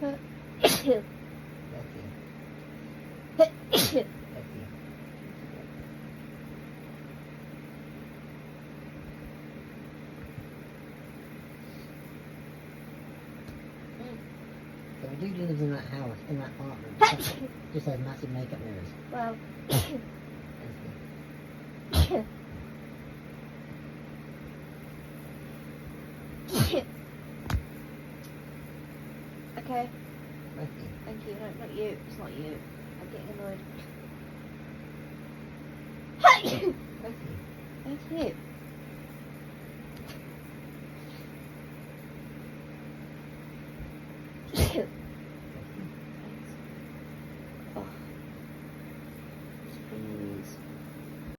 Becky. Becky. So we do live in that house, in that apartment. Just has massive makeup mirrors. Well. Okay. Becky. Thank you. No, not you. It's not you. I'm getting annoyed. Becky. Thank you.